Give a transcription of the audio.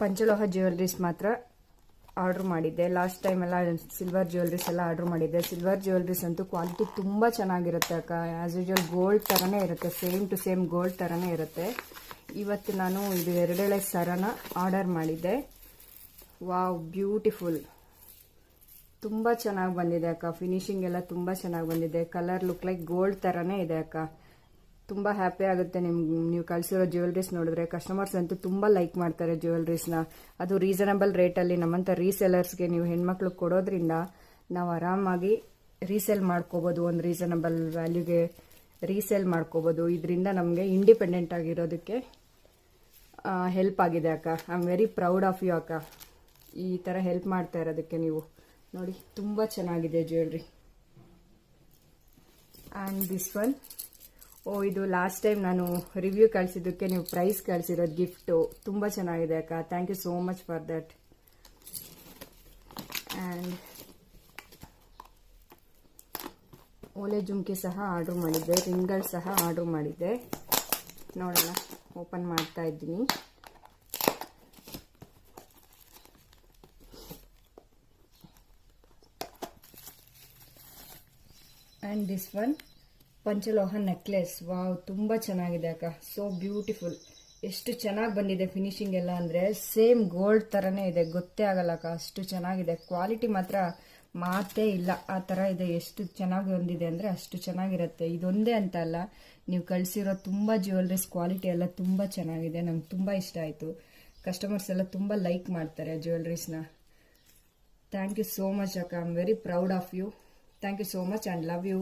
ಪಂಚಲೋಹ jewelleries ಮಾತ್ರ order ಮಾಡಿದ್ದೆ. Last time ಎಲ್ಲ ಸಿಲ್ವರ್ ಜ್ಯುವೆಲ್ರೀಸ್ ಎಲ್ಲ ಆರ್ಡ್ರ್ ಮಾಡಿದ್ದೆ. ಸಿಲ್ವರ್ ಜ್ಯುವೆಲ್ರೀಸ್ ಅಂತೂ ಕ್ವಾಲಿಟಿ ತುಂಬ ಚೆನ್ನಾಗಿರುತ್ತೆ ಅಕ್ಕ. ಆ್ಯಸ್ ಯೂಶುವಲ್ ಗೋಲ್ಡ್ ಥರನೇ ಇರುತ್ತೆ, ಸೇಮ್ ಟು ಸೇಮ್ ಗೋಲ್ಡ್ ಥರನೇ ಇರುತ್ತೆ. ಇವತ್ತು ನಾನು ಇದು 2 ಎಳೆ ಸರನ ಆರ್ಡರ್ ಮಾಡಿದ್ದೆ. ವಾವ್, ಬ್ಯೂಟಿಫುಲ್, ತುಂಬ ಚೆನ್ನಾಗಿ ಬಂದಿದೆ ಅಕ್ಕ. ಫಿನಿಶಿಂಗ್ ಎಲ್ಲ ತುಂಬ ಚೆನ್ನಾಗಿ ಬಂದಿದೆ. ಕಲರ್ ಲುಕ್ ಲೈಕ್ ಗೋಲ್ಡ್ ಥರನೇ ಇದೆ ಅಕ್ಕ. ತುಂಬ ಹ್ಯಾಪಿ ಆಗುತ್ತೆ ನೀವು ಕಳಿಸಿರೋ ಜ್ಯುವೆಲ್ರೀಸ್ ನೋಡಿದ್ರೆ. ಕಸ್ಟಮರ್ಸ್ ಅಂತೂ ತುಂಬ ಲೈಕ್ ಮಾಡ್ತಾರೆ ಜ್ಯುವೆಲ್ರೀಸ್ನ. ಅದು ರೀಸನಬಲ್ ರೇಟಲ್ಲಿ ನಮ್ಮಂಥ ರೀಸೆಲರ್ಸ್ಗೆ ನೀವು ಹೆಣ್ಮಕ್ಳು ಕೊಡೋದ್ರಿಂದ ನಾವು ಆರಾಮಾಗಿ ರೀಸೇಲ್ ಮಾಡ್ಕೋಬೋದು. ಒಂದು ರೀಸನಬಲ್ ವ್ಯಾಲ್ಯೂಗೆ ರೀಸೇಲ್ ಮಾಡ್ಕೋಬೋದು. ಇದರಿಂದ ನಮಗೆ ಇಂಡಿಪೆಂಡೆಂಟ್ ಆಗಿರೋದಕ್ಕೆ ಹೆಲ್ಪ್ ಆಗಿದೆ ಅಕ್ಕ. I am very proud of you ಅಕ್ಕ. ಈ ಥರ ಹೆಲ್ಪ್ ಮಾಡ್ತಾ ಇರೋದಕ್ಕೆ ನೀವು ನೋಡಿ, ತುಂಬ ಚೆನ್ನಾಗಿದೆ ಜ್ಯುವೆಲ್ರಿ. ಆ್ಯಂಡ್ ದಿಸ್ ಒನ್, ಇದು ಲಾಸ್ಟ್ ಟೈಮ್ ನಾನು ರಿವ್ಯೂ ಕಳಿಸಿದ್ದಕ್ಕೆ ನೀವು ಪ್ರೈಸ್ ಕಳಿಸಿರೋದು ಗಿಫ್ಟು ತುಂಬ ಚೆನ್ನಾಗಿದೆ ಅಕ್ಕ. Thank you so much for that. And ಓಲೆ ಜುಮ್ಕಿ ಸಹ ಆರ್ಡ್ರ್ ಮಾಡಿದ್ದೆ, ರಿಂಗ್ಗಳು ಸಹ ಆರ್ಡ್ರ್ ಮಾಡಿದ್ದೆ. ನೋಡೋಣ, ಓಪನ್ ಮಾಡ್ತಾ ಇದ್ದೀನಿ. And this one panchaloha necklace. Wow, ತುಂಬ ಚೆನ್ನಾಗಿದೆ ಅಕ್ಕ. So beautiful. ಎಷ್ಟು ಚೆನ್ನಾಗಿ ಬಂದಿದೆ ಫಿನಿಶಿಂಗ್ ಎಲ್ಲ ಅಂದರೆ ಸೇಮ್ ಗೋಲ್ಡ್ ಥರನೇ ಇದೆ, ಗೊತ್ತೇ ಆಗಲ್ಲ ಅಕ್ಕ. ಅಷ್ಟು ಚೆನ್ನಾಗಿದೆ. ಕ್ವಾಲಿಟಿ ಮಾತ್ರ ಮಾತೇ ಇಲ್ಲ, ಆ ಥರ ಇದೆ. ಎಷ್ಟು ಚೆನ್ನಾಗಿ ಬಂದಿದೆ ಅಂದರೆ ಅಷ್ಟು ಚೆನ್ನಾಗಿರುತ್ತೆ. ಇದೊಂದೇ ಅಂತ ಅಲ್ಲ, ನೀವು ಕಳಿಸಿರೋ ತುಂಬ ಜ್ಯುವೆಲ್ರೀಸ್ ಕ್ವಾಲಿಟಿ ಎಲ್ಲ ತುಂಬ ಚೆನ್ನಾಗಿದೆ. ನಂಗೆ ತುಂಬ ಇಷ್ಟ ಆಯಿತು. ಕಸ್ಟಮರ್ಸ್ ಎಲ್ಲ ತುಂಬ ಲೈಕ್ ಮಾಡ್ತಾರೆ ಜ್ಯುವೆಲ್ರೀಸ್ನ. ಥ್ಯಾಂಕ್ ಯು ಸೋ ಮಚ್ ಅಕ್ಕ. I am very proud of you. Thank you so much and love you.